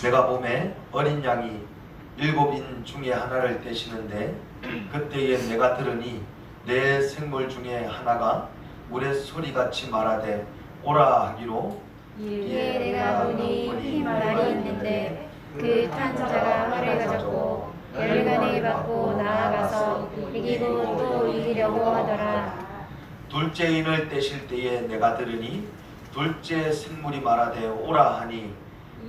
내가 봄에 어린 양이 7인 중에 하나를 떼시는데 그때에 내가 들으니 내 생물 중에 하나가 물의 소리같이 말하되 오라 하기로 이에 내가 보니 흰 말이 있는데 그 탄 자가 활을 가졌고 열간에 받고 나아가서 이기고 또 이기려고 하더라. 둘째 인을 떼실 때에 내가 들으니 둘째 생물이 말하되 오라 하니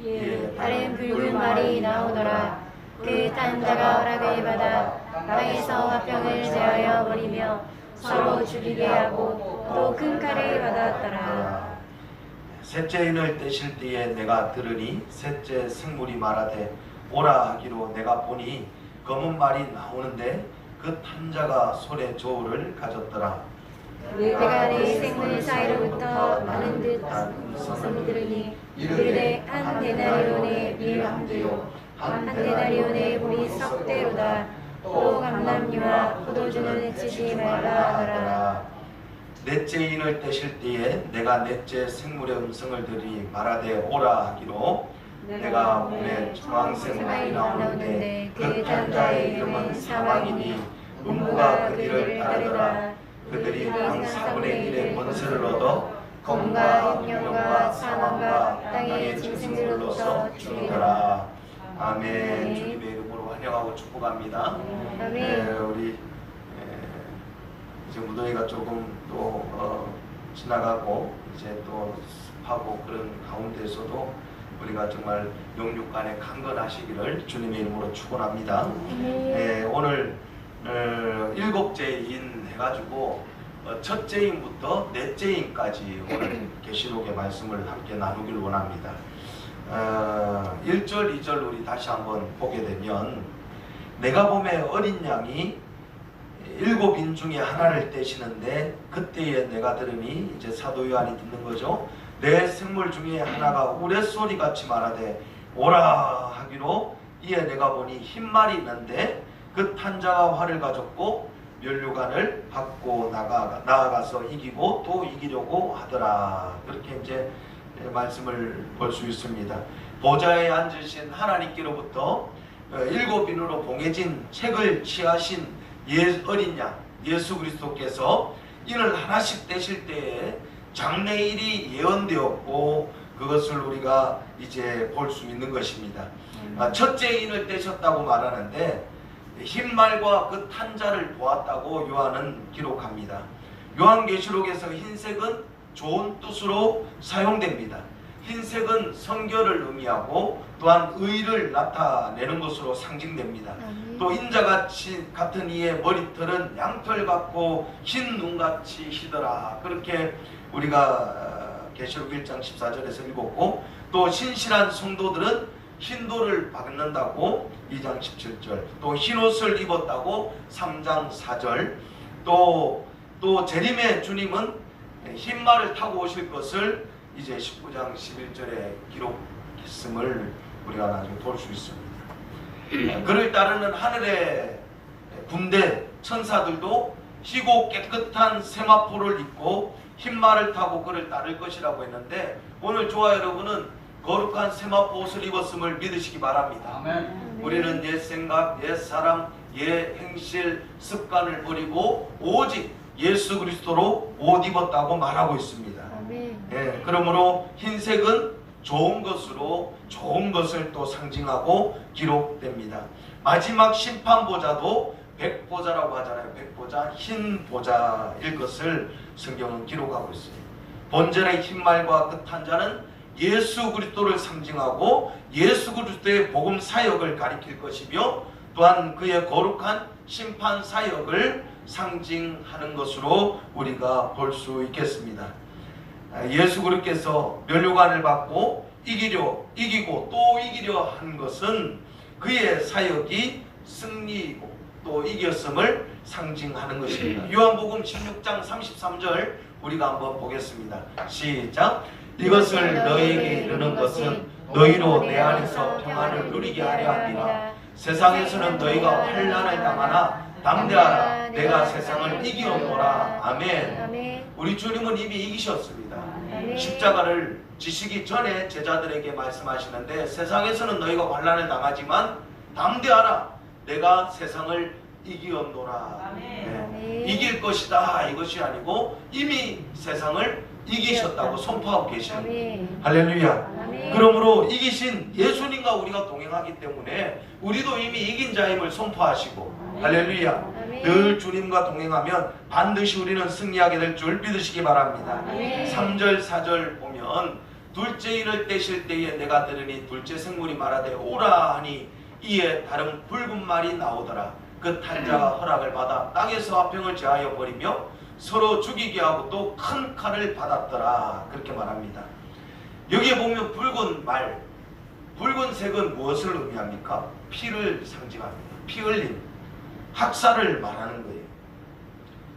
이에 다른 붉은 말이 나오더라. 그 탄 자가 허락을 받아 땅에서 화평을 제하여 버리며 서로 죽이게 하고 또 큰 칼을 받았더라. 셋째 인을 떼실 때에 내가 들으니 셋째 생물이 말하되 오라 하기로 내가 보니 검은 말이 나오는데 그 탄자가 손에 저울을 가졌더라. 내가 내 생물 사이로부터 많은 듯한 음성을 들으니 이르되 한 데나리온의 밀 한 기로 한 데나리온의 물이 석 대로다. 또 감람류와 포도주는 해치지 말라 하더라. 넷째 인을 떼실 때에 내가 넷째 생물의 음성을 들으니 말하되 오라 하기로 내가 몸에 주황색 말이 나오는데 그 탄자의 이름은 사망이니 음부가 그들을 따르더라. 그들이 땅 4분의 1의 권세를 얻어 검과 흑령과 사망과 땅의 짐승들로부터 죽이더라. 아멘. 주님의 이름으로 환영하고 축복합니다. 우리 이제 무더위가 조금 또 지나가고 이제 또 습하고 그런 가운데서도 우리가 정말 영육간에 강건하시기를 주님의 이름으로 축원합니다. 오늘 7째 인 해가지고 첫째 인부터 넷째 인까지 오늘 계시록의 말씀을 함께 나누길 원합니다. 1절 2절 우리 다시 한번 보게 되면 내가 봄에 어린 양이 7인 중에 하나를 떼시는데 그때에 내가 들으니 이제 사도 요한이 듣는 거죠. 내 생물 중에 하나가 우레소리같이 말하되 오라 하기로 이에 내가 보니 흰 말이 있는데 그 탄자가 활을 가졌고 면류관을 받고 나아가서 이기고 또 이기려고 하더라. 그렇게 이제 말씀을 볼 수 있습니다. 보좌에 앉으신 하나님께로부터 7인으로 봉해진 책을 취하신 어린 양 예수 그리스도께서 인을 하나씩 떼실 때에 장래일이 예언되었고 그것을 우리가 이제 볼 수 있는 것입니다. 첫째 인을 떼셨다고 말하는데 흰 말과 그 탄자를 보았다고 요한은 기록합니다. 요한계시록에서 흰색은 좋은 뜻으로 사용됩니다. 흰색은 성결을 의미하고 또한 의를 나타내는 것으로 상징됩니다. 또 인자같이 같은 이의 머리털은 양털 같고 흰 눈같이 희더라. 그렇게 우리가 계시록 1장 14절에서 읽었고 또 신실한 성도들은 흰돌을 받는다고 2장 17절 또 흰옷을 입었다고 3장 4절 또 재림의 주님은 흰말을 타고 오실 것을 이제 19장 11절에 기록했음을 우리가 나중에 볼 수 있습니다. 그를 따르는 하늘의 군대 천사들도 희고 깨끗한 세마포를 입고 흰말을 타고 그를 따를 것이라고 했는데 오늘 저와 여러분은 거룩한 세마포 옷을 입었음을 믿으시기 바랍니다. 아멘. 우리는 옛 생각, 옛 사람, 옛 행실, 습관을 버리고 오직 예수 그리스도로 옷 입었다고 말하고 있습니다. 그러므로 흰색은 좋은 것으로 좋은 것을 또 상징하고 기록됩니다. 마지막 심판보좌도 백보좌라고 하잖아요. 백보좌, 흰 보좌일 것을 성경은 기록하고 있습니다. 본전의 흰말과 그 탄자는 예수 그리스도를 상징하고 예수 그리스도의 복음 사역을 가리킬 것이며 또한 그의 거룩한 심판 사역을 상징하는 것으로 우리가 볼 수 있겠습니다. 예수 그리스도께서 면류관을 받고 이기고 또 이기려 한 것은 그의 사역이 승리이고 또 이겼음을 상징하는 것입니다. 요한복음 16장 33절 우리가 한번 보겠습니다. 시작. 이것을 너희에게 이르는 것은 너희로 내 안에서 평안을 누리게 하려 함이라. 세상에서는 너희가 환난을 당하나 담대하라 내가 세상을 이기었노라. 아멘. 아멘. 우리 주님은 이미 이기셨습니다. 아멘. 십자가를 지시기 전에 제자들에게 말씀하시는데 세상에서는 너희가 환난을 당하지만 담대하라 내가 세상을 이기었노라. 네. 이길 것이다 이것이 아니고 이미 세상을 이기셨다고 선포하고 계시는 거예요. 할렐루야. 아멘. 그러므로 이기신 예수님과 우리가 동행하기 때문에 우리도 이미 이긴 자임을 선포하시고 할렐루야. 아멘. 늘 주님과 동행하면 반드시 우리는 승리하게 될 줄 믿으시기 바랍니다. 아멘. 3절 4절 보면 둘째 인을 떼실 때에 내가 들으니 둘째 생물이 말하되 오라 하니 이에 다른 붉은 말이 나오더라. 그 탄자가 허락을 받아 땅에서 화평을 제하여 버리며 서로 죽이게 하고 또 큰 칼을 받았더라. 그렇게 말합니다. 여기에 보면 붉은 말, 붉은색은 무엇을 의미합니까? 피를 상징합니다. 피 흘림, 학살을 말하는 거예요.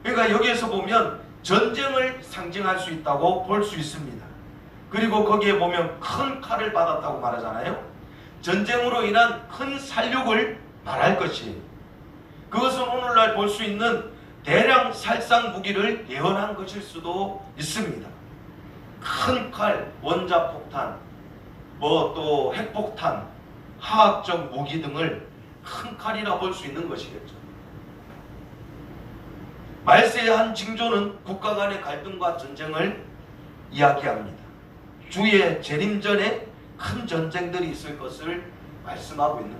그러니까 여기에서 보면 전쟁을 상징할 수 있다고 볼 수 있습니다. 그리고 거기에 보면 큰 칼을 받았다고 말하잖아요. 전쟁으로 인한 큰 살육을 말할 것이에요. 그것은 오늘날 볼 수 있는 대량 살상 무기를 예언한 것일 수도 있습니다. 큰 칼, 원자폭탄, 또 핵폭탄, 화학적 무기 등을 큰 칼이라 볼 수 있는 것이겠죠. 말세의 한 징조는 국가 간의 갈등과 전쟁을 이야기합니다. 주의 재림 전에 큰 전쟁들이 있을 것을 말씀하고 있는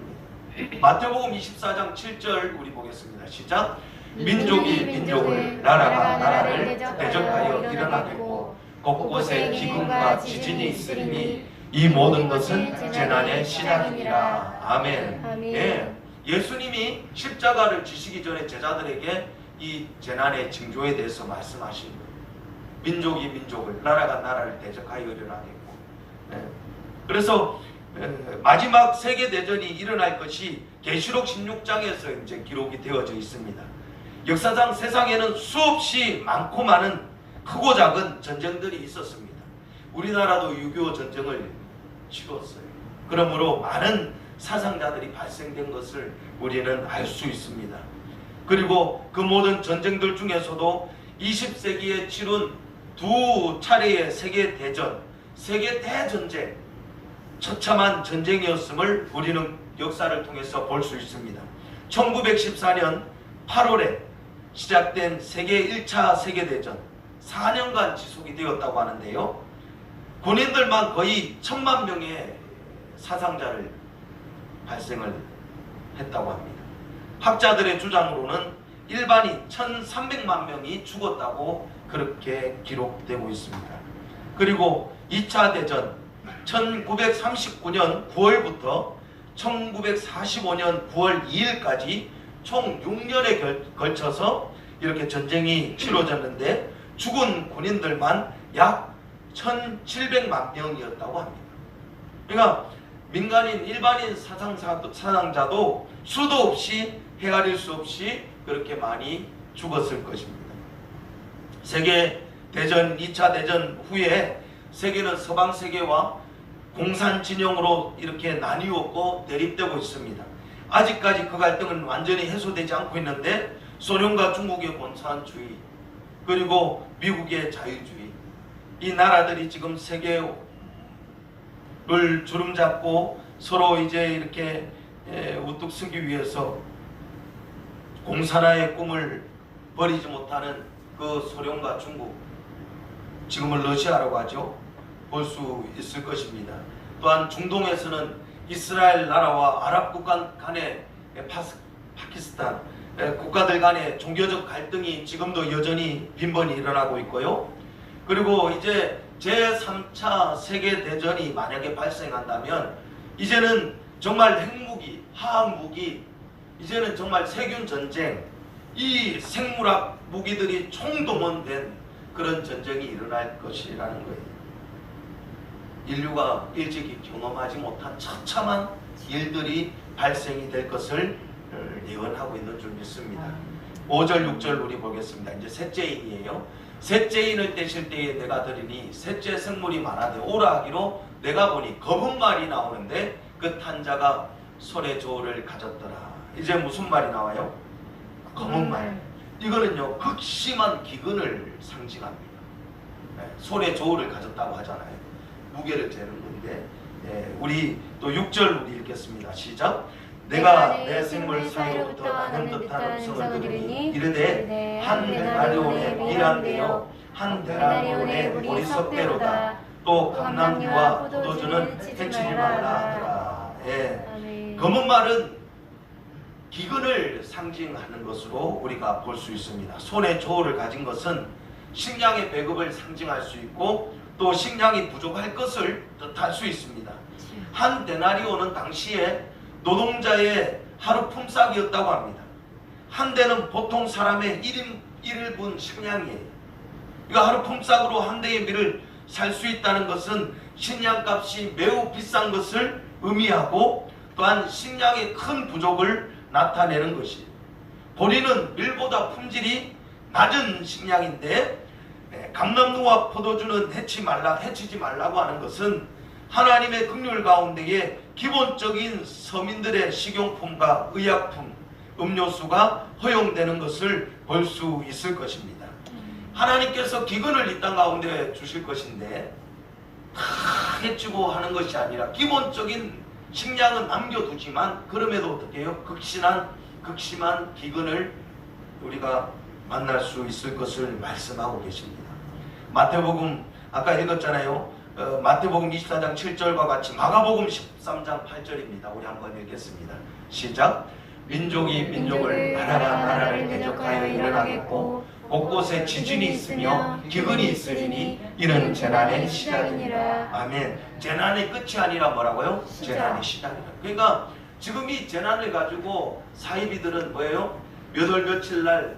거예요. 마태복음 24장 7절 우리 보겠습니다. 시작. 민족이 민족을, 나라가 나라를 대적하여 일어나겠고 곳곳에 기근과 지진이 있으리니 이 모든 것은 재난의 시작이니라. 아멘. 아멘. 예, 예수님이 십자가를 지시기 전에 제자들에게 이 재난의 징조에 대해서 말씀하신 거예요. 민족이 민족을, 나라가 나라를 대적하여 일어나겠고. 예. 그래서 마지막 세계대전이 일어날 것이 계시록 16장에서 이제 기록이 되어져 있습니다. 역사상 세상에는 수없이 많고 많은 크고 작은 전쟁들이 있었습니다. 우리나라도 6.25 전쟁을 치렀어요. 그러므로 많은 사상자들이 발생된 것을 우리는 알 수 있습니다. 그리고 그 모든 전쟁들 중에서도 20세기에 치룬 두 차례의 세계대전, 세계대전쟁, 처참한 전쟁이었음을 우리는 역사를 통해서 볼 수 있습니다. 1914년 8월에 시작된 세계 1차 세계대전 4년간 지속이 되었다고 하는데요. 군인들만 거의 1000만 명의 사상자를 발생을 했다고 합니다. 학자들의 주장으로는 일반인 1300만 명이 죽었다고 그렇게 기록되고 있습니다. 그리고 2차 대전 1939년 9월부터 1945년 9월 2일까지 총 6년에 걸쳐서 이렇게 전쟁이 치러졌는데 죽은 군인들만 약 1700만 명이었다고 합니다. 그러니까 민간인 일반인 사상자도 수도 없이 헤아릴 수 없이 그렇게 많이 죽었을 것입니다. 세계대전 2차 대전 후에 세계는 서방 세계와 공산 진영으로 이렇게 나뉘었고 대립되고 있습니다. 아직까지 그 갈등은 완전히 해소되지 않고 있는데 소련과 중국의 공산주의 그리고 미국의 자유주의 이 나라들이 지금 세계를 주름잡고 서로 이제 이렇게 우뚝 서기 위해서 공산화의 꿈을 버리지 못하는 그 소련과 중국, 지금은 러시아라고 하죠. 볼 수 있을 것입니다. 또한 중동에서는 이스라엘 나라와 아랍 국가 간의 파키스탄 국가들 간의 종교적 갈등이 지금도 여전히 빈번히 일어나고 있고요. 그리고 이제 제3차 세계대전이 만약에 발생한다면 이제는 정말 핵무기, 화학무기, 이제는 정말 세균전쟁, 이 생물학 무기들이 총동원된 그런 전쟁이 일어날 것이라는 거예요. 인류가 일찍이 경험하지 못한 처참한 일들이 발생이 될 것을 예언하고 있는 줄 믿습니다. 5절 6절 우리 보겠습니다. 이제 셋째 인이에요. 셋째 인을 떼실 때에 내가 들으니 셋째 생물이 말하되 오라 하기로 내가 보니 검은 말이 나오는데 그 탄자가 손에 저울을 가졌더라. 이제 무슨 말이 나와요? 검은 말. 이거는요 극심한 기근을 상징합니다. 손에 저울을 가졌다고 하잖아요. 무게를 재는 건데, 우리 또 6절 우리 읽겠습니다. 시작. 내가 내 생물 사이로부터 나는 듯한 음성을 들으니 이르되 한 데나리온의 밀한데요 한 데나리온의 우리 석대로다. 또 감람류와 포도주는 해치지 말라 하더라. 검은 말은 기근을 상징하는 것으로 우리가 볼 수 있습니다. 손에 저울을 가진 것은 식량의 배급을 상징할 수 있고 또 식량이 부족할 것을 뜻할 수 있습니다. 한 데나리온은 당시에 노동자의 하루 품삯이었다고 합니다. 한 대는 보통 사람의 1인분 식량이에요. 그러니까 하루 품삯으로 한 대의 밀을 살 수 있다는 것은 식량값이 매우 비싼 것을 의미하고 또한 식량의 큰 부족을 나타내는 것이에요. 보리는 밀보다 품질이 낮은 식량인데 감람류와 포도주는 해치지 말라고 하는 것은 하나님의 긍휼 가운데에 기본적인 서민들의 식용품과 의약품, 음료수가 허용되는 것을 볼 수 있을 것입니다. 하나님께서 기근을 이 땅 가운데 주실 것인데 다 해치고 하는 것이 아니라 기본적인 식량은 남겨두지만 그럼에도 어떻게 해요? 극심한 기근을 우리가 만날 수 있을 것을 말씀하고 계십니다. 마태복음 아까 읽었잖아요. 마태복음 24장 7절과 같이 마가복음 13장 8절입니다. 우리 한번 읽겠습니다. 시작. 민족이 민족을 나라가 나라를 대적하여 일어나겠고 곳곳에 지진이 있으며 기근이 있으리니 이는 재난의 시작이니라. 아멘. 재난의 끝이 아니라 뭐라고요? 재난의 시작이라. 그러니까 지금 이 재난을 가지고 사이비들은 뭐예요? 몇 월 며칠 날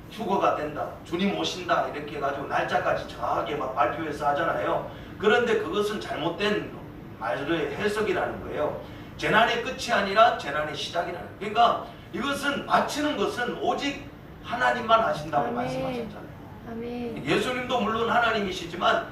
휴거가 된다, 주님 오신다 이렇게 해가지고 날짜까지 정확하게 막 발표해서 하잖아요. 그런데 그것은 잘못된 말의 해석이라는 거예요. 재난의 끝이 아니라 재난의 시작이라는 거예요. 그러니까 이것은 바치는 것은 오직 하나님만 하신다고 아멘. 말씀하셨잖아요. 아멘. 예수님도 물론 하나님이시지만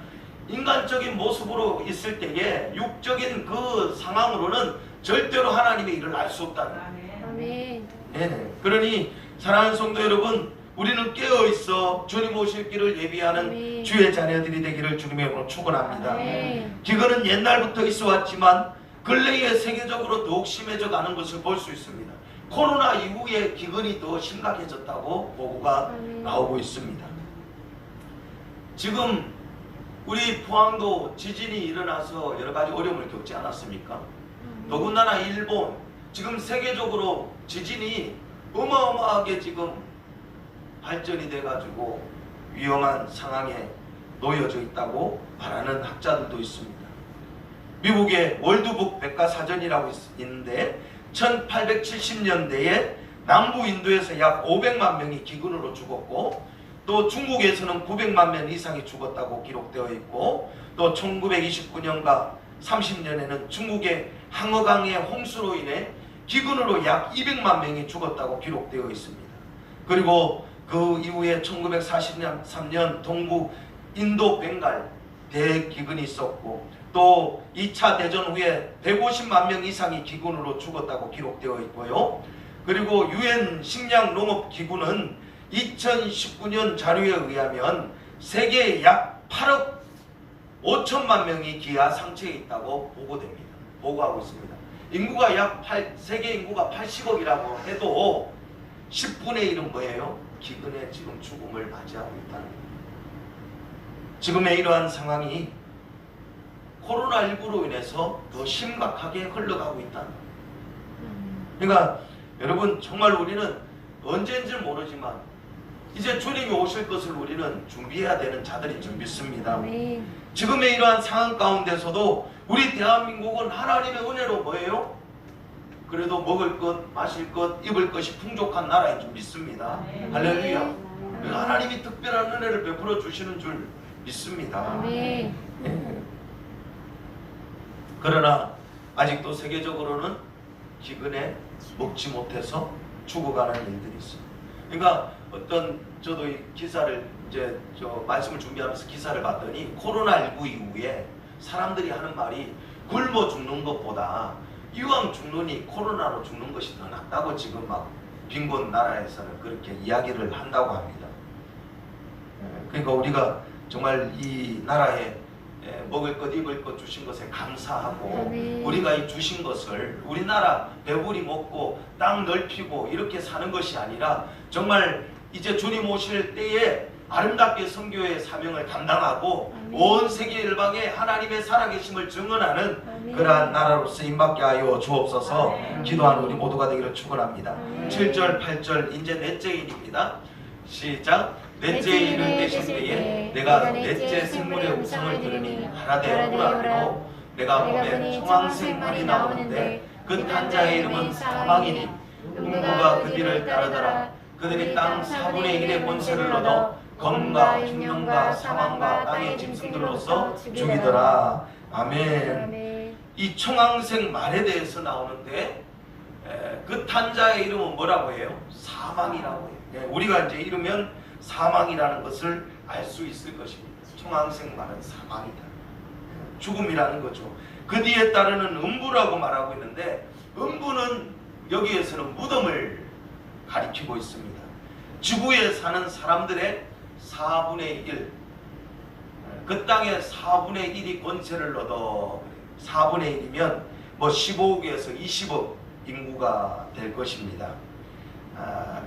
인간적인 모습으로 있을 때에 육적인 그 상황으로는 절대로 하나님의 일을 알 수 없다는 거예요. 아멘. 네. 그러니 사랑하는 성도 여러분, 우리는 깨어있어 주님 오실 길을 예비하는 아멘. 주의 자녀들이 되기를 주님의 이름으로 축원합니다. 아멘. 기근은 옛날부터 있어 왔지만 근래에 세계적으로 더욱 심해져 가는 것을 볼 수 있습니다. 코로나 이후에 기근이 더 심각해졌다고 보고가 아멘. 나오고 있습니다. 지금 우리 포항도 지진이 일어나서 여러 가지 어려움을 겪지 않았습니까? 더군다나 일본, 지금 세계적으로 지진이 어마어마하게 지금 발전이 돼가지고 위험한 상황에 놓여져 있다고 말하는 학자들도 있습니다. 미국의 월드북 백과사전이라고 있는데 1870년대에 남부 인도에서 약 500만 명이 기근으로 죽었고 또 중국에서는 900만 명 이상이 죽었다고 기록되어 있고 또 1929년과 30년에는 중국의 항어강의 홍수로 인해 기근으로 약 200만 명이 죽었다고 기록되어 있습니다. 그리고 그 이후에 1943년 동부 인도 벵갈 대기근이 있었고 또 2차 대전 후에 150만 명 이상이 기근으로 죽었다고 기록되어 있고요. 그리고 유엔 식량 농업 기구는 2019년 자료에 의하면 세계에 약 8억 5천만 명이 기아 상처에 있다고 보고하고 있습니다. 인구가 세계 인구가 80억이라고 해도 10분의 1은 뭐예요? 기근에 지금 죽음을 맞이하고 있다는 거예요. 지금의 이러한 상황이 코로나19로 인해서 더 심각하게 흘러가고 있다는 거예요. 그러니까 여러분 정말 우리는 언제인지 모르지만 이제 주님이 오실 것을 우리는 준비해야 되는 자들인 줄 믿습니다. 아멘. 지금의 이러한 상황 가운데서도 우리 대한민국은 하나님의 은혜로 뭐예요? 그래도 먹을 것, 마실 것, 입을 것이 풍족한 나라인 줄 믿습니다. 아멘. 할렐루야. 아멘. 하나님이 특별한 은혜를 베풀어 주시는 줄 믿습니다. 아멘. 예. 그러나 아직도 세계적으로는 기근에 먹지 못해서 죽어가는 일들이 있어요. 그러니까 저도 이 기사를 말씀을 준비하면서 기사를 봤더니 코로나19 이후에 사람들이 하는 말이 굶어 죽는 것보다 이왕 죽느니 코로나로 죽는 것이 더 낫다고 지금 막 빈곤 나라에서는 그렇게 이야기를 한다고 합니다. 그러니까 우리가 정말 이 나라에 먹을 것 입을 것 주신 것에 감사하고 아멘. 우리가 이 주신 것을 우리나라 배불리 먹고 땅 넓히고 이렇게 사는 것이 아니라 정말 이제 주님 오실 때에 아름답게 선교의 사명을 감당하고 아멘. 온 세계 열방에 하나님의 살아계심을 증언하는 아멘. 그러한 나라로 쓰임받게 하여 주옵소서. 아멘. 기도하는 우리 모두가 되기를 축원합니다. 아멘. 7절 8절 이제 넷째 일입니다. 시작. 넷째 일을 떼실 때에 내가 넷째 생물의 음성을 들으니 하라되 오라기로 내가 보매 청황색 말이 나오는데 그 탄자의 이름은 사망이니 음부가 그들을 따르더라. 그들이 땅 4분의 1의 권세를 얻어 검과 흉년과 사망과 땅의 짐승들로서 죽이더라. 아멘. 아멘. 이 청황색 말에 대해서 나오는데 그 탄자의 이름은 뭐라고 해요? 사망이라고 해요. 우리가 이제 이르면 사망이라는 것을 알 수 있을 것입니다. 청황색 말은 사망이다. 죽음이라는 거죠. 그 뒤에 따르는 음부라고 말하고 있는데 음부는 여기에서는 무덤을 가리키고 있습니다. 지구에 사는 사람들의 4분의 1, 그 땅의 4분의 1이 권세를 얻어 4분의 1이면 뭐 15억에서 20억 인구가 될 것입니다.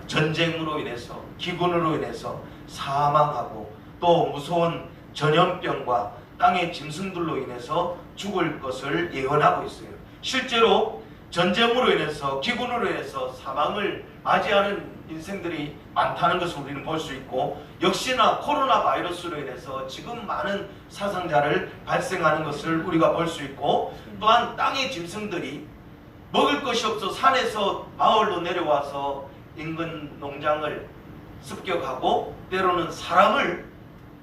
전쟁으로 인해서 기근으로 인해서 사망하고 또 무서운 전염병과 땅의 짐승들로 인해서 죽을 것을 예언하고 있어요. 실제로 전쟁으로 인해서 기근으로 인해서 사망을 맞이하는 인생들이 많다는 것을 우리는 볼 수 있고 역시나 코로나 바이러스로 인해서 지금 많은 사상자를 발생하는 것을 우리가 볼 수 있고 또한 땅의 짐승들이 먹을 것이 없어 산에서 마을로 내려와서 인근 농장을 습격하고 때로는 사람을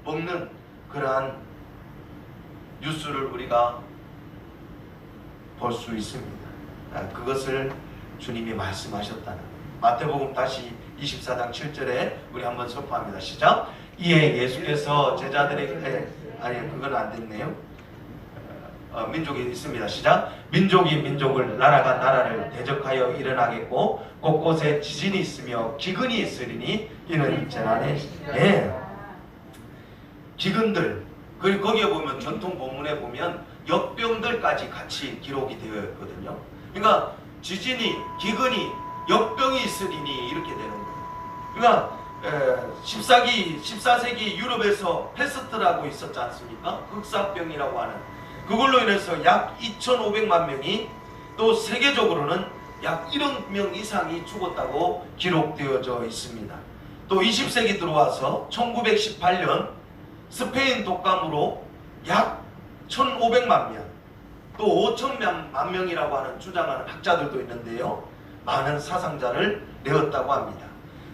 먹는 그러한 뉴스를 우리가 볼 수 있습니다. 그것을 주님이 말씀하셨다는 마태복음 다시 24장 7절에 우리 한번 선포합니다. 시작. 이에 예수께서 제자들에게 아니 그건 안 됐네요. 민족이 있습니다. 시작. 민족이 민족을 나라가 나라를 대적하여 일어나겠고 곳곳에 지진이 있으며 기근이 있으리니 이는 재난의 기근들 그리고 거기에 보면 전통 본문에 보면 역병들까지 같이 기록이 되어 있거든요. 그러니까 지진이 기근이 역병이 있으리니 이렇게 되는 거예요. 그러니까 14세기 유럽에서 패스트라고 있었지 않습니까? 흑사병이라고 하는 그걸로 인해서 약 2,500만 명이 또 세계적으로는 약 1억 명 이상이 죽었다고 기록되어져 있습니다. 또 20세기 들어와서 1918년 스페인 독감으로 약 1,500만 명, 또 5,000만 명이라고 하는 주장하는 학자들도 있는데요. 많은 사상자를 내었다고 합니다.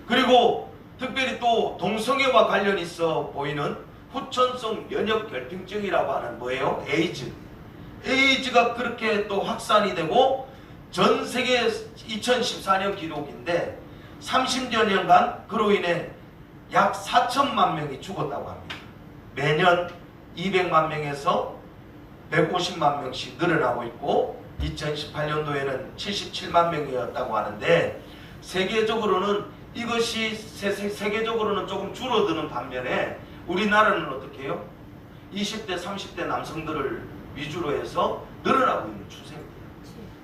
그리고 특별히 또 동성애와 관련 있어 보이는 후천성 면역 결핍증이라고 하는 뭐예요? 에이즈. 에이즈가 그렇게 또 확산이 되고 전 세계 2014년 기록인데 30여 년간 그로 인해 약 4천만 명이 죽었다고 합니다. 매년 200만 명에서 150만 명씩 늘어나고 있고 2018년도에는 77만 명이었다고 하는데 세계적으로는 이것이 세계적으로는 조금 줄어드는 반면에 우리나라는 어떻게 해요? 20대 30대 남성들을 위주로 해서 늘어나고 있는 추세입니다.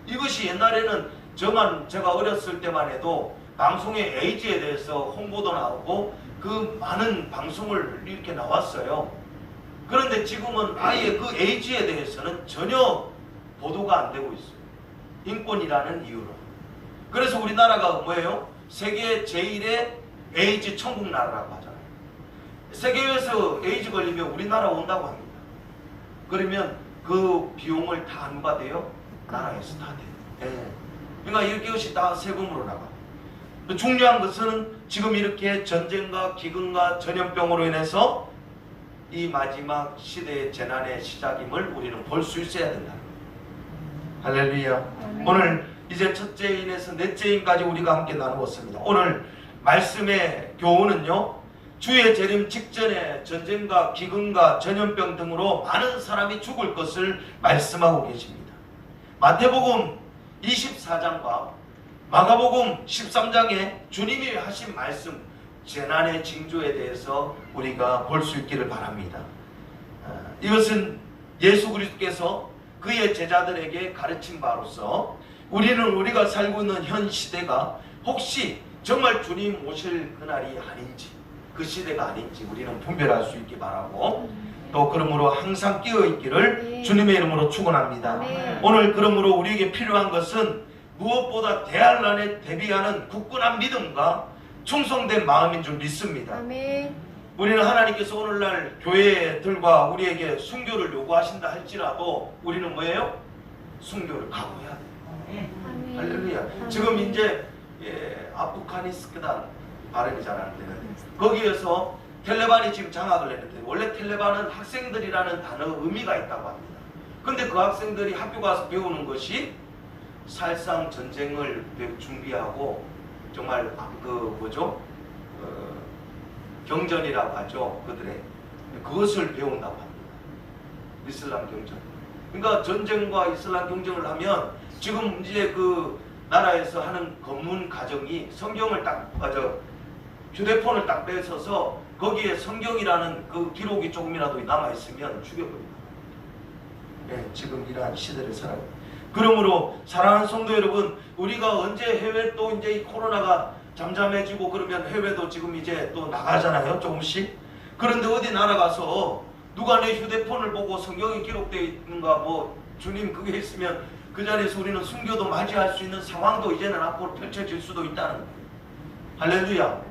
이것이 옛날에는 제가 어렸을 때만 해도 방송에 에이즈에 대해서 홍보도 나오고 그 많은 방송을 이렇게 나왔어요. 그런데 지금은 아예 그 에이즈에 대해서는 전혀 보도가 안 되고 있어요. 인권이라는 이유로. 그래서 우리나라가 뭐예요? 세계 제1의 에이즈 천국 나라라고 하잖아요. 세계에서 에이즈 걸리면 우리나라 온다고 합니다. 그러면 그 비용을 다 누가 돼요? 나라에서 다 돼요. 그러니까 이것이 다 세금으로 나가. 중요한 것은 지금 이렇게 전쟁과 기근과 전염병으로 인해서 이 마지막 시대의 재난의 시작임을 우리는 볼 수 있어야 된다. 할렐루야. 오늘 이제 첫째 인에서 넷째 인까지 우리가 함께 나누었습니다. 오늘 말씀의 교훈은요. 주의 재림 직전에 전쟁과 기근과 전염병 등으로 많은 사람이 죽을 것을 말씀하고 계십니다. 마태복음 24장과 마가복음 13장에 주님이 하신 말씀, 재난의 징조에 대해서 우리가 볼 수 있기를 바랍니다. 이것은 예수 그리스도께서 그의 제자들에게 가르친 바로서 우리는 우리가 살고 있는 현 시대가 혹시 정말 주님 오실 그날이 아닌지, 그 시대가 아닌지 우리는 분별할 수 있기 바라고, 또 그러므로 항상 끼어 있기를 주님의 이름으로 축원합니다. 오늘 그러므로 우리에게 필요한 것은 무엇보다 대환란에 대비하는 굳건한 믿음과 충성된 마음인 줄 믿습니다. 우리는 하나님께서 오늘날 교회들과 우리에게 순교를 요구하신다 할지라도 우리는 뭐예요? 순교를 각오해야 돼요. 할렐루야. 지금 이제 아프가니스탄 발음이 잘 안 되는 거기에서 텔레반이 지금 장악을 했는데, 원래 텔레반은 학생들이라는 단어 의미가 있다고 합니다. 근데 그 학생들이 학교 가서 배우는 것이 사실상 전쟁을 준비하고 정말 경전이라고 하죠. 그것을 배운다고 합니다. 이슬람 경전. 그러니까 전쟁과 이슬람 경전을 하면 지금 이제 그 나라에서 하는 검문 가정이 성경을 휴대폰을 딱 뺏어서 거기에 성경이라는 그 기록이 조금이라도 남아있으면 죽여버립니다. 네, 지금 이러한 시대를 살아요. 그러므로 사랑하는 성도 여러분, 우리가 언제 해외 또 이제 이 코로나가 잠잠해지고 그러면 해외도 지금 이제 또 나가잖아요, 조금씩. 그런데 어디 나라가서 누가 내 휴대폰을 보고 성경이 기록되어 있는가, 뭐 주님 그게 있으면 그 자리에서 우리는 순교도 맞이할 수 있는 상황도 이제는 앞으로 펼쳐질 수도 있다는 거예요. 할렐루야.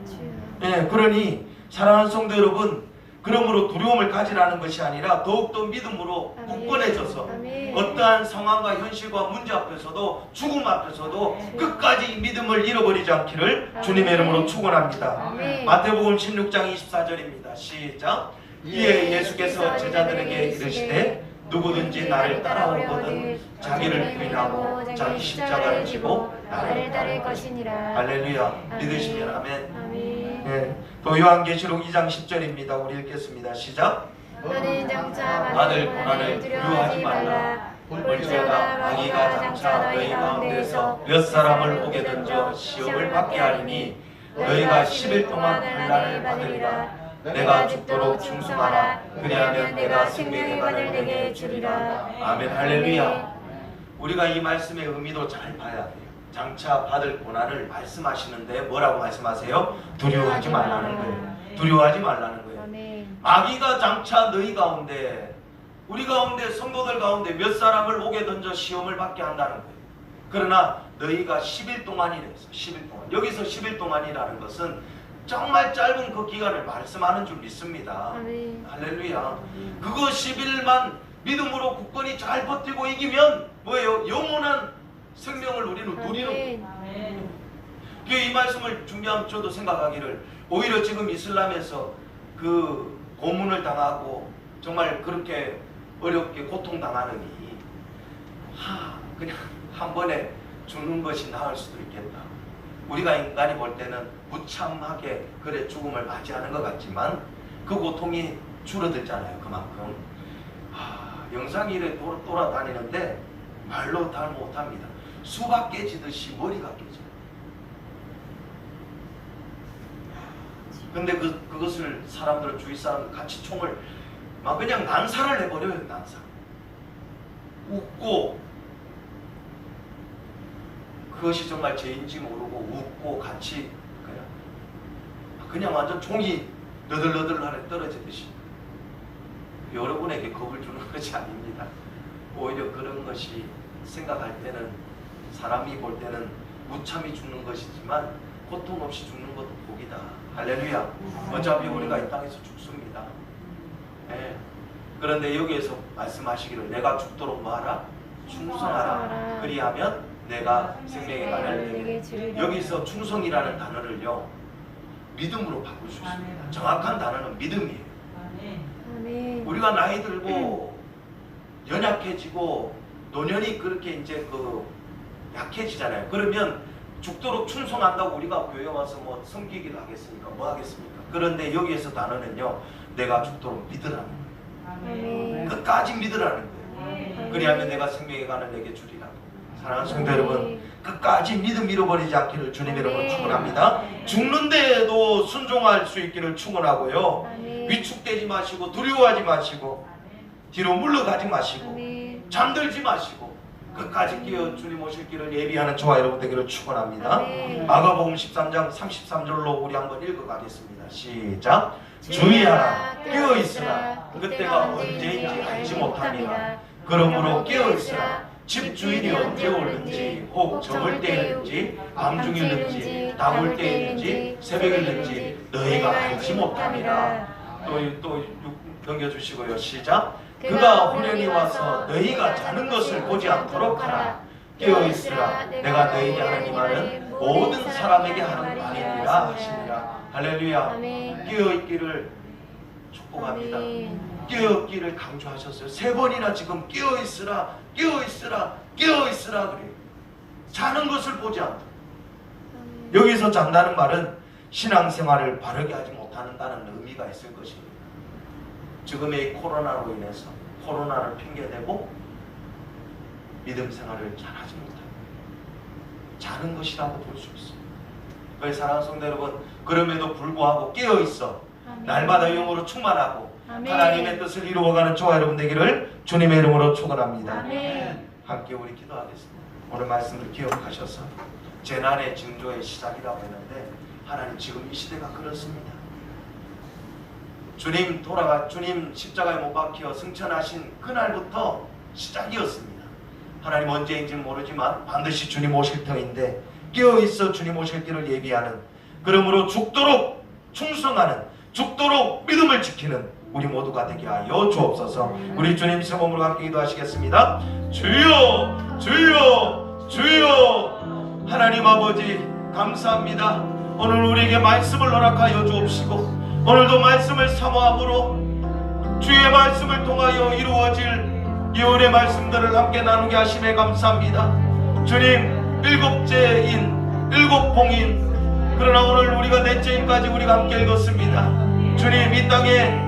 네, 그러니 사랑하는 성도 여러분, 그러므로 두려움을 가지라는 것이 아니라 더욱더 믿음으로 굳건해져서 어떠한 상황과 현실과 문제 앞에서도 죽음 앞에서도 끝까지 믿음을 잃어버리지 않기를 주님의 이름으로 축원합니다. 마태복음 16장 24절입니다. 시작. 이에 예수께서 제자들에게 이르시되 누구든지 나를 따라오거든 자기를 부인하고 자기 십자가를 지고 나를 따를 것이니라. 할렐루야. 믿으시면 아멘. 네, 또 요한계시록 2장 10절입니다. 우리 읽겠습니다. 시작. 너는 장차 받을 고난을 두려워하지 말라. 볼지어다 마귀가 장차 너희 가운데서 몇 사람을 오게 던져 시험을 받게 하리니 너희가 10일 동안 환난을 받으리라. 내가 죽도록 충성하라. 그리하면 내가 생명의 관을 내게 주리라. 아멘. 할렐루야. 우리가 이 말씀의 의미도 잘 봐야 돼요. 장차 받을 고난을 말씀하시는데 뭐라고 말씀하세요? 두려워하지 말라는 거예요. 두려워하지 말라는 거예요. 마귀가 장차 너희 가운데, 우리 가운데, 성도들 가운데 몇 사람을 옥에 던져 시험을 받게 한다는 거예요. 그러나 너희가 10일 동안이래서 10일 동안. 여기서 10일 동안이라는 것은 정말 짧은 그 기간을 말씀하는 줄 믿습니다. 할렐루야. 그거 10일만 믿음으로 굳건히 잘 버티고 이기면 뭐예요? 영원한 생명을 우리는 누리는 거예요. 이 말씀을 준비하면 저도 생각하기를, 오히려 지금 이슬람에서 그 고문을 당하고 정말 그렇게 어렵게 고통당하느니 그냥 한 번에 죽는 것이 나을 수도 있겠다. 우리가 인간이 볼 때는 무참하게 그래 죽음을 맞이하는 것 같지만 그 고통이 줄어들잖아요. 그만큼 영상이 이래 돌아다니는데 말로 다 못합니다. 수박 깨지듯이 머리가 깨져요. 근데 그것을 사람들은, 주위 사람들 같이 총을 막 그냥 난사를 해버려요. 난사. 웃고, 그것이 정말 죄인지 모르고 웃고 같이 그냥 완전 총이 너덜너덜 떨어지듯이. 여러분에게 겁을 주는 것이 아닙니다. 오히려 그런 것이 생각할 때는, 사람이 볼 때는 무참히 죽는 것이지만 고통 없이 죽는 것도 복이다. 할렐루야. 어차피 우리가 이 땅에서 죽습니다. 네. 그런데 여기에서 말씀하시기를 내가 죽도록 뭐하라? 충성하라. 그리하면 내가 생명의 관을 내게 주리라. 여기서 충성이라는 단어를요, 믿음으로 바꿀 수 있습니다. 정확한 단어는 믿음이에요. 우리가 나이 들고 연약해지고 노년이 그렇게 이제 약해지잖아요. 그러면 죽도록 충성한다고 우리가 교회 와서 뭐 섬기기를 하겠습니까? 뭐 하겠습니까? 그런데 여기에서 단어는요, 내가 죽도록 믿으라는 거예요. 끝까지 믿으라는 거예요. 그리하면 내가 생명의 관을 내게 주리라. 사랑하는 성도 여러분, 끝까지 믿음 잃어버리지 않기를 주님 이름으로 축원합니다. 죽는데도 순종할 수 있기를 축원하고요. 위축되지 마시고 두려워하지 마시고 뒤로 물러가지 마시고 잠들지 마시고 끝까지 끼어 주님 오실 길을 예비하는 저와 여러분 되기를 축원합니다. 마가복음 13장 33절로 우리 한번 읽어가겠습니다. 시작. 주의하라, 깨어있으라, 그때가 언제인지 알지 못함이라. 그러므로 깨어있으라. 집주인이 언제 오는지, 혹 저물 때였는지, 밤중이었는지, 나물 때였는지, 새벽이었는지 너희가 알지 못함이라. 또 넘겨주시고요. 시작. 그가 후련히 와서 너희가 자는 것을 보지 않도록 하라. 깨어있으라. 내가 너희에게 하는 이 말은 모든 사람에게 하는 말이니라 하시니라. 할렐루야. 깨어있기를 축복합니다. 깨어있기를 강조하셨어요. 3번이나 지금 깨어있으라, 깨어있으라, 깨어있으라 그래요. 자는 것을 보지 않도록. 여기서 잔다는 말은 신앙생활을 바르게 하지 못한다는 의미가 있을 것입니다. 지금의 코로나로 인해서 코로나를 핑계대고 믿음 생활을 잘하지 못합니다. 자는 것이라고 볼 수 있어요. 그래서 사랑하는 성도 여러분, 그럼에도 불구하고 깨어있어 날마다 영으로 충만하고 하나님의 뜻을 이루어가는 저와 여러분 되기를 주님의 이름으로 축원합니다. 함께 우리 기도하겠습니다. 오늘 말씀을 기억하셔서 재난의 징조의 시작이라고 했는데 하나님 지금 이 시대가 그렇습니다. 주님 십자가에 못 박혀 승천하신 그날부터 시작이었습니다. 하나님 언제인지는 모르지만 반드시 주님 오실 터인데 깨어있어 주님 오실 길을 예비하는, 그러므로 죽도록 충성하는, 죽도록 믿음을 지키는 우리 모두가 되게 하여 주옵소서. 우리 주님 새 몸으로 함께 기도하시겠습니다. 주여, 주여, 주여. 하나님 아버지 감사합니다. 오늘 우리에게 말씀을 허락하여 주옵시고 오늘도 말씀을 사모함으로 주의 말씀을 통하여 이루어질 예언의 말씀들을 함께 나누게 하심에 감사합니다. 주님, 7째인 7봉인, 그러나 오늘 우리가 4째인까지 우리가 함께 읽었습니다. 주님, 이 땅에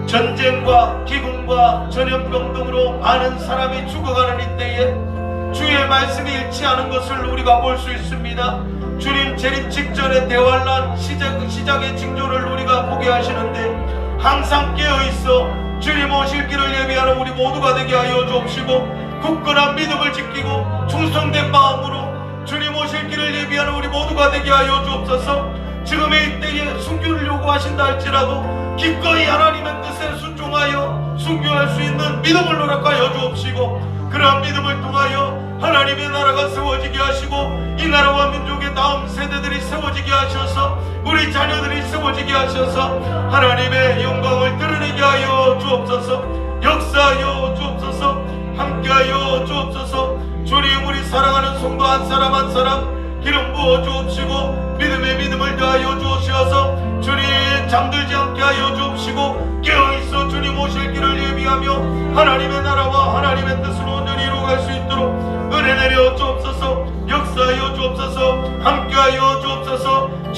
전쟁과 기근과 전염병 등으로 많은 사람이 죽어가는 이때에 주의 말씀이 잃지 않은 것을 우리가 볼 수 있습니다. 주님, 재림 직전의 대환란 시작의 징조를 우리가 보게 하시는데 항상 깨어있어 주님 오실 길을 예비하는 우리 모두가 되게 하여 주옵시고 굳건한 믿음을 지키고 충성된 마음으로 주님 오실 길을 예비하는 우리 모두가 되게 하여 주옵소서. 지금의 이때에 순교를 요구하신다 할지라도 기꺼이 하나님의 뜻에 순종하여 순교할 수 있는 믿음을 허락하여 주옵시고 그러한 믿음을 통하여 하나님의 나라가 세워지게 하시고 이 나라와 민족의 다음 세대들이 세워지게 하셔서 우리 자녀들이 세워지게 하셔서 하나님의 영광을 드러내게 하여 주옵소서. 역사하여 주옵소서. 함께하여 주옵소서. 주님, 우리 사랑하는 성도 한 사람 한 사람 기름 부어 주옵시고 믿음의 믿음을 더하여 주옵시어서 주님, 잠들지 않게 하여 주옵시고 깨어있어 주님 오실 길을 예비하며 하나님의 나라와 하나님의 뜻을 온전히 이루어갈 수 있도록 은혜 내려 주옵소서. 역사하여 주옵소서. 함께하여 주옵소서.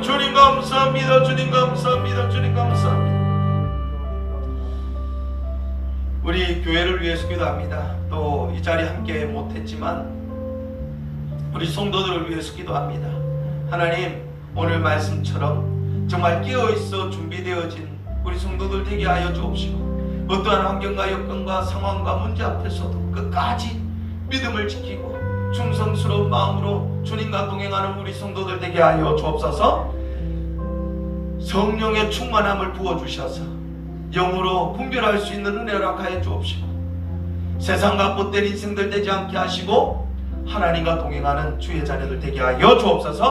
주님 감사합니다. 주님 감사합니다. 주님 감사합니다. 우리 교회를 위해서 기도합니다. 또 이 자리에 함께 못했지만 우리 성도들을 위해서 기도합니다. 하나님, 오늘 말씀처럼 정말 깨어있어 준비되어진 우리 성도들 되게 하여 주옵시고 어떠한 환경과 여건과 상황과 문제 앞에서도 끝까지 믿음을 지키고 충성스러운 마음으로 주님과 동행하는 우리 성도들 되게 하여 주옵소서. 성령의 충만함을 부어주셔서 영으로 분별할 수 있는 은혜를 허락하여 주옵시고 세상과 못된 인생들 되지 않게 하시고 하나님과 동행하는 주의 자녀들 되게 하여 주옵소서.